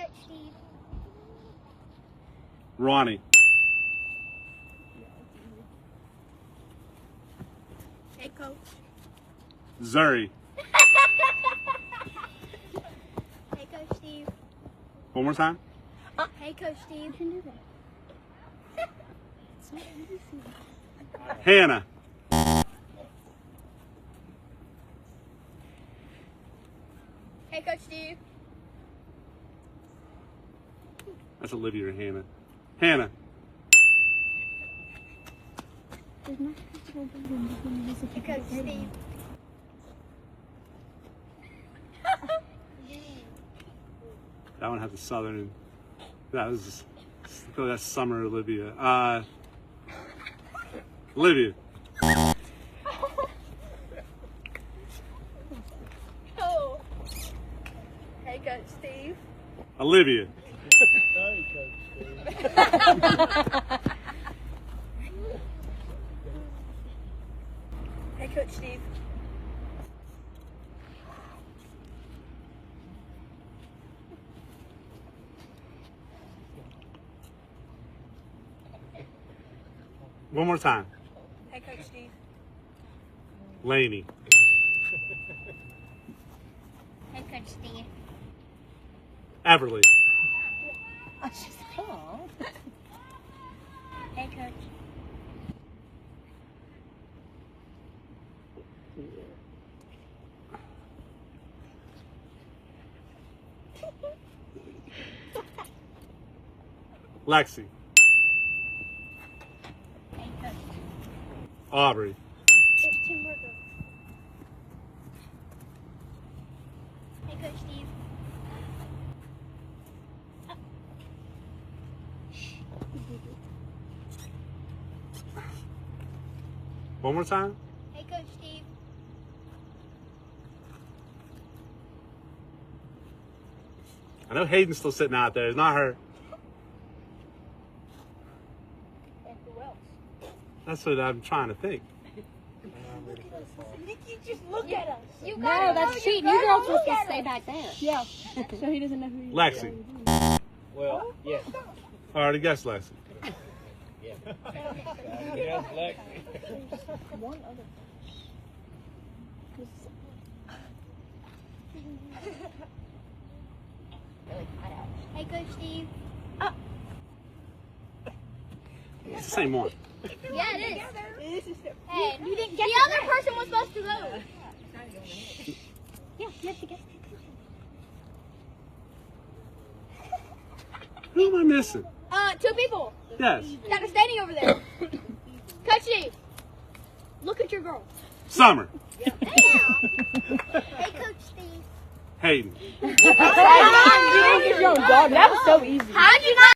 Coach Steve. Ronnie. Hey, Coach. Zuri. Hey, Coach Steve. One more time. Hey, Coach Steve. Hannah. Hey, Coach Steve. That's Olivia or Hannah. Hannah. Hey, Coach Steve. That one had the southern. That's Summer Olivia. Olivia. Oh. Hey, Coach Steve. Olivia. Hey, Coach Steve. One more time. Hey, Coach Steve. Laney. Hey, Coach Steve. Everly. Hey, Coach. Lexi. Hey, Coach. Aubrey. There's two more girls. Hey, Coach Steve. One more time. Hey, Coach Steve. I know Hayden's still sitting out there. It's not her. And who else? That's what I'm trying to think. Nikki, just look at us. You No, gotta know that's cheating. your You girls girl. supposed Look to at stay us. back there. Yeah. So he doesn't know who you are. Lexi. Well, yes. I already guessed Lexi. Yes, Lexi. One other. Hey, Coach Steve. It's the same one. Yeah, it is. Hey, you didn't get the other person was supposed to go. Yeah, you have to guess. Who am I missing? Two people Yes. that are standing over there. Coach Steve, look at your girl. Summer. Hey, Coach Steve. Hayden. That was so easy. How'd you not?